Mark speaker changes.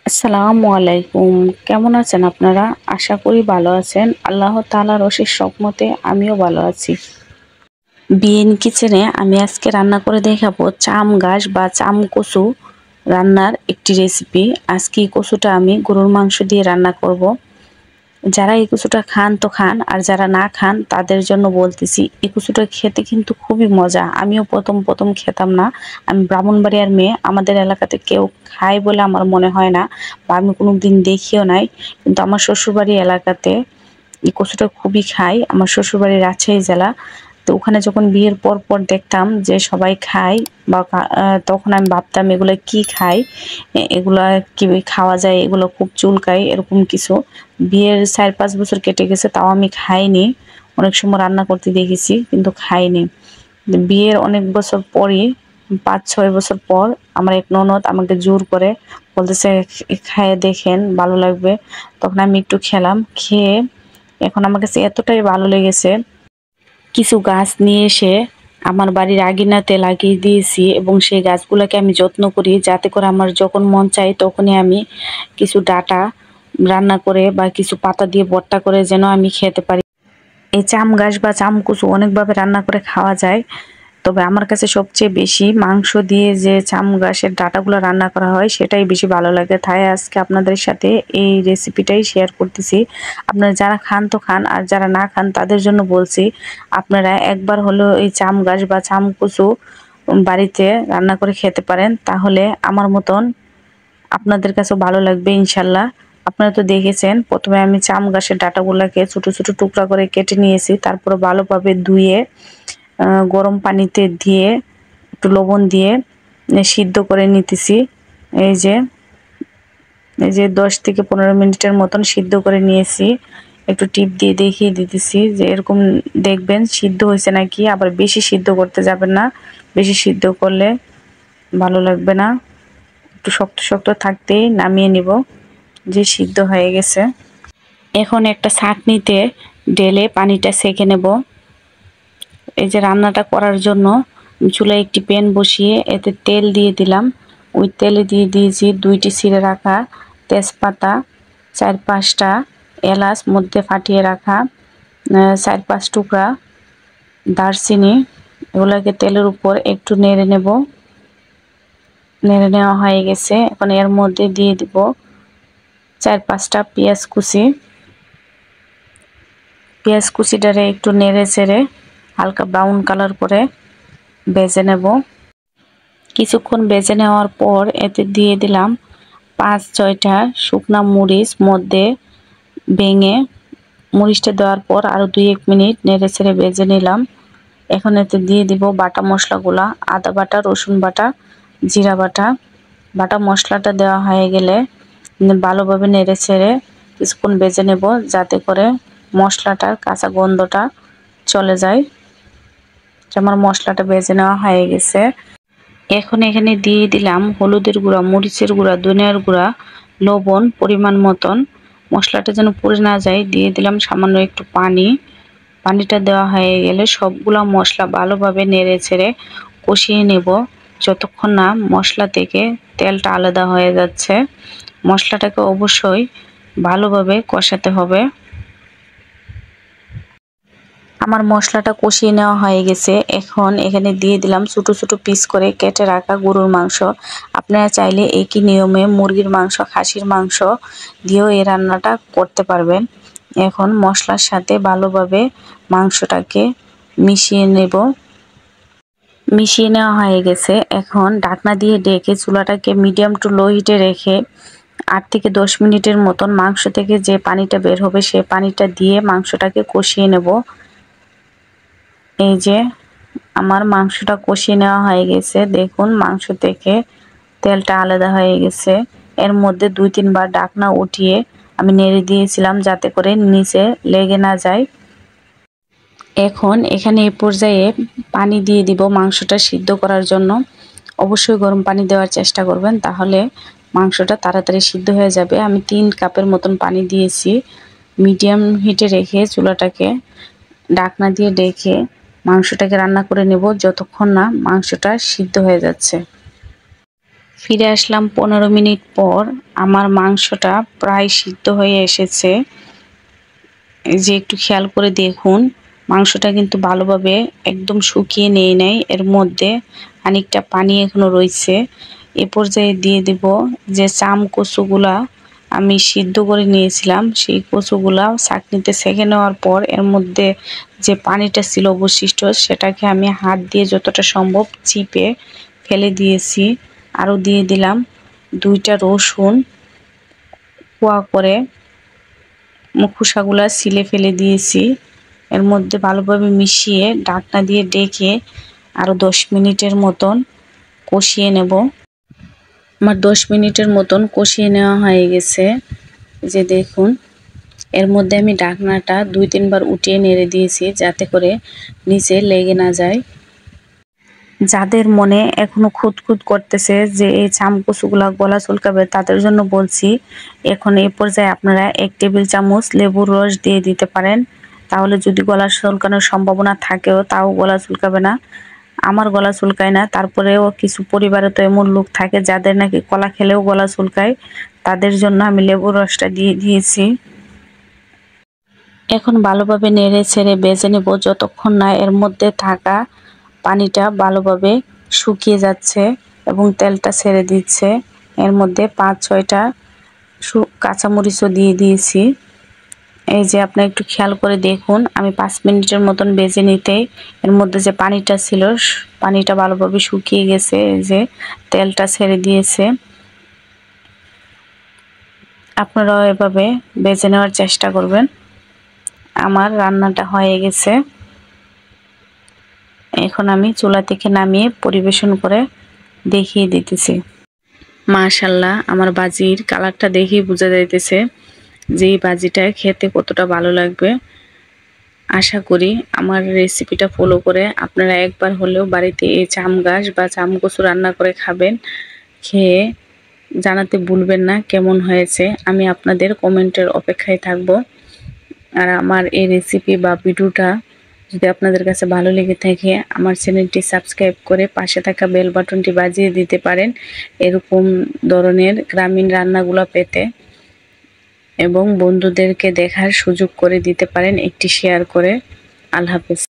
Speaker 1: আসসালামু আলাইকুম। কেমন আছেন আপনারা? আশা করি ভালো আছেন। আল্লাহ তাআলার অশেষ রহমতে আমিও ভালো আছি। বিএন কিচেনে আমি আজকে রান্না করে দেখাবো চাম গাছ বা চাম কচু রান্নার একটি রেসিপি। আজকে এই কচুটা আমি গরুর মাংস দিয়ে রান্না করব। যারা এই কচুটা খান তো খান, আর যারা না খান তাদের জন্য বলতেছি এই কচুটা খেতে কিন্তু খুবই মজা। আমিও প্রথম খেতাম না। আমি ব্রাহ্মণবাড়িয়ার মেয়ে, আমাদের এলাকাতে কেউ খায় বলে আমার মনে হয় না, বা আমি কোনোদিন দেখিও নাই। কিন্তু আমার শ্বশুরবাড়ি এলাকাতে এই কচুটা খুবই খায়। আমার শ্বশুরবাড়ি রাজশাহী জেলা। তো ওখানে যখন বিয়ের পর দেখতাম যে সবাই খায়, বা তখন আমি ভাবতাম এগুলো কি খায়, এগুলা কি খাওয়া যায়, এগুলো খুব চুলকায়, এরকম কিছু। বিয়ের 4-5 বছর কেটে গেছে, তাও আমি খাইনি। অনেক সময় রান্না করতে দেখেছি কিন্তু খাইনি। বিয়ের অনেক বছর পরই, 5-6 বছর পর আমার এক ননদ আমাকে জোর করে বলতেছে খাইয়ে দেখেন, ভালো লাগবে। তখন আমি একটু খেলাম, খেয়ে এখন আমার কাছে এতটাই ভালো লেগেছে, কিছু গাছ নিয়ে এসে আমার বাড়ির আঙিনাতে লাগিয়ে দিয়েছি, এবং সেই গাছগুলোকে আমি যত্ন করি যাতে করে আমার যখন মন চায় তখনই আমি কিছু ডাঁটা রান্না করে বা কিছু পাতা দিয়ে ভর্তা করে যেন আমি খেতে পারি। এই চাম গাছ বা চাম কচু অনেকভাবে রান্না করে খাওয়া যায়, তবে আমার কাছে সবচেয়ে বেশি মাংস দিয়ে যে চাম গাছের ডাঁটাগুলো রান্না করা হয় সেটাই বেশি ভালো লাগে। তাই আজকে আপনাদের সাথে এই রেসিপিটাই শেয়ার করতেছি। আপনারা যারা খান তো খান, আর যারা না খান তাদের জন্য বলছি আপনারা একবার হলেও এই চাম গাছ বা চাম কচু বাড়িতে রান্না করে খেতে পারেন, তাহলে আমার মতন আপনাদের কাছেও ভালো লাগবে ইনশাল্লাহ। আপনারা তো দেখেছেন, প্রথমে আমি চাম গাছের ডাঁটাগুলোকে ছোট ছোট টুকরা করে কেটে নিয়েছি, তারপরে ভালোভাবে ধুয়ে গরম পানিতে দিয়ে একটু লবণ দিয়ে সিদ্ধ করে নিতেছি। এই যে এই যে 10 থেকে 15 মিনিটের মতন সিদ্ধ করে নিয়েছি। একটু টিপ দিয়ে দেখিয়ে দিতেছি যে এরকম দেখবেন সিদ্ধ হয়েছে নাকি। আবার বেশি সিদ্ধ করতে যাবেন না, বেশি সিদ্ধ করলে ভালো লাগবে না। একটু শক্ত শক্ত থাকতেই নামিয়ে নিব, যে সিদ্ধ হয়ে গেছে। এখন একটা ছাঁকনিতে ঢেলে পানিটা ছেঁকে নেব। এই যে রান্নাটা করার জন্য চুলায় একটি প্যান বসিয়ে এতে তেল দিয়ে দিলাম। ওই তেলে দিয়ে দিয়েছি 2টি ছিঁড়ে রাখা তেজপাতা, 4-5টা এলাচ মধ্যে ফাটিয়ে রাখা, 4-5 টুকরা দারচিনি। এগুলোকে তেলের উপর একটু নেড়ে নেব। নেড়ে নেওয়া হয়ে গেছে। এখন এর মধ্যে দিয়ে দিব 4-5টা পেঁয়াজ কুচি। পেঁয়াজ কুচিটারে একটু নেড়ে চেড়ে হালকা ব্রাউন কালার করে ভেজে নেব। কিছুক্ষণ ভেজে নেওয়ার পর এতে দিয়ে দিলাম 5-6টা শুকনা মরিচ মধ্যে ভেঙে। মরিচটা দেওয়ার পর আরও 2-1 মিনিট নেড়ে চেড়ে ভেজে নিলাম। এখন এতে দিয়ে দিব বাটা মশলাগুলা, আদা বাটা, রসুন বাটা, জিরা বাটা। বাটা মশলাটা দেওয়া হয়ে গেলে ভালোভাবে নেড়ে চেড়ে কিছুক্ষণ ভেজে নেব, যাতে করে মশলাটার কাঁচা গন্ধটা চলে যায়। আমার মশলাটা ভেজে নেওয়া হয়ে গেছে। এখন এখানে দিয়ে দিলাম হলুদের গুঁড়া, মরিচের গুঁড়া, ধনিয়ার গুঁড়া, লবণ পরিমাণ মতন। মশলাটা যেন পুড়ে না যায় দিয়ে দিলাম সামান্য একটু পানি। পানিটা দেওয়া হয়ে গেলে সবগুলা মশলা ভালোভাবে নেড়ে ছেড়ে কষিয়ে নেব, যতক্ষণ না মশলা থেকে তেলটা আলাদা হয়ে যাচ্ছে। মশলাটাকে অবশ্যই ভালোভাবে কষাতে হবে। আমার মশলাটা কষিয়ে নেওয়া হয়ে গেছে। এখন এখানে দিয়ে দিলাম ছোট ছোট পিস করে কেটে রাখা গরুর মাংস। আপনারা চাইলে একই নিয়মে মুরগির মাংস, খাসির মাংস দিয়েও এই রান্নাটা করতে পারবেন। এখন মশলার সাথে ভালোভাবে মাংসটাকে মিশিয়ে নেব। মিশিয়ে নেওয়া হয়ে গেছে। এখন ঢাকনা দিয়ে ঢেকে চুলাটাকে মিডিয়াম টু লো হিটে রেখে 8 থেকে 10 মিনিটের মতন মাংস থেকে যে পানিটা বের হবে সেই পানিটা দিয়ে মাংসটাকে কষিয়ে নেব। এই যে আমার মাংসটা কষিয়ে নেওয়া হয়ে গেছে। দেখুন মাংস থেকে তেলটা আলাদা হয়ে গেছে। এর মধ্যে 2-3 বার ঢাকনা উঠিয়ে আমি নেড়ে দিয়েছিলাম যাতে করে নিচে লেগে না যায়। এখন এখানে এই পর্যায়ে পানি দিয়ে দিব মাংসটা সিদ্ধ করার জন্য। অবশ্যই গরম পানি দেওয়ার চেষ্টা করবেন, তাহলে মাংসটা তাড়াতাড়ি সিদ্ধ হয়ে যাবে। আমি 3 কাপের মতন পানি দিয়েছি। মিডিয়াম হিটে রেখে চুলাটাকে ঢাকনা দিয়ে ঢেকে মাংসটাকে রান্না করে নেব যতক্ষণ না মাংসটা সিদ্ধ হয়ে যাচ্ছে। ফিরে আসলাম 15 মিনিট পর। আমার মাংসটা প্রায় সিদ্ধ হয়ে এসেছে। এই যে একটু খেয়াল করে দেখুন, মাংসটা কিন্তু ভালোভাবে একদম শুকিয়ে নেই নাই, এর মধ্যে খানিকটা পানি এখনো রয়েছে। এ পর্যায়ে দিয়ে দেব যে চাম কচুগুলা আমি সিদ্ধ করে নিয়েছিলাম, সেই কচুগুলা ছাঁকনিতে ছেঁকে নেওয়ার পর এর মধ্যে যে পানিটা ছিল অবশিষ্ট সেটাকে আমি হাত দিয়ে যতটা সম্ভব চিপে ফেলে দিয়েছি। আরও দিয়ে দিলাম 2টা রসুন কোয়া করে খোসাগুলা ছিলে ফেলে দিয়েছি। এর মধ্যে ভালোভাবে মিশিয়ে ঢাকনা দিয়ে ডেকে আরও 10 মিনিটের মতন কষিয়ে নেব। আমার 10 মিনিটের মতন কষিয়ে নেওয়া হয়ে গেছে। যে দেখুন, এর মধ্যে আমি ঢাকনাটা 2-3 বার উঠিয়ে নেড়ে দিয়েছি যাতে করে নিচে লেগে না যায়। যাদের মনে এখনো খুঁতখুঁত করতেছে যে এই চাম কচুগুলা গলা চুলকাবে, তাদের জন্য বলছি, এখন এই পর্যায়ে আপনারা 1 টেবিল চামচ লেবুর রস দিয়ে দিতে পারেন। তাহলে যদি গলা চুলকানোর সম্ভাবনা থাকেও তাও গলা চুলকাবে না। আমার গলা চুলকায় না, তারপরেও কিছু পরিবারে তো এমন লোক থাকে যাদের নাকি কলা খেলেও গলা চুলকায়, তাদের জন্য আমি লেবুর রসটা দিয়ে দিয়েছি। এখন ভালোভাবে নেড়ে ছেড়ে ভেজে নেব যতক্ষণ না এর মধ্যে থাকা পানিটা ভালোভাবে শুকিয়ে যাচ্ছে এবং তেলটা ছেড়ে দিচ্ছে। এর মধ্যে 5-6টা কাঁচামরিচও দিয়ে দিয়েছি। এই যে আপনি একটু খেয়াল করে দেখুন, আমি 5 মিনিটের মতন ভেজে নিতেই এর মধ্যে যে পানিটা ছিল পানিটা ভালোভাবে শুকিয়ে গেছে। এই যে তেলটা ছেড়ে দিয়েছে। আপনারাও এভাবে ভেজে নেওয়ার চেষ্টা করবেন। আমার রান্নাটা হয়ে গেছে। এখন আমি চুলা থেকে নামিয়ে পরিবেশন করে দেখিয়ে দিতেছি। মাশাআল্লাহ, আমার বাজির কালারটা দেখেই বোঝা যাইতেছে যে এই বাজিটা খেতে কতটা ভালো লাগবে। আশা করি আমার রেসিপিটা ফলো করে আপনারা একবার হলেও বাড়িতে এই চাম গাছ বা চাম কচু রান্না করে খাবেন। খেয়ে জানাতে ভুলবেন না কেমন হয়েছে। আমি আপনাদের কমেন্টের অপেক্ষায় থাকব। আর আমার এই রেসিপি বা ভিডিওটা যদি আপনাদের কাছে ভালো লেগে থাকে, আমার চ্যানেলটি সাবস্ক্রাইব করে পাশে থাকা বেল বাটনটি বাজিয়ে দিতে পারেন এরকম ধরনের গ্রামীণ রান্নাগুলো পেতে, এবং বন্ধুদেরকে দেখার সুযোগ করে দিতে পারেন একটি শেয়ার করে। আল্লাহ হাফেজ।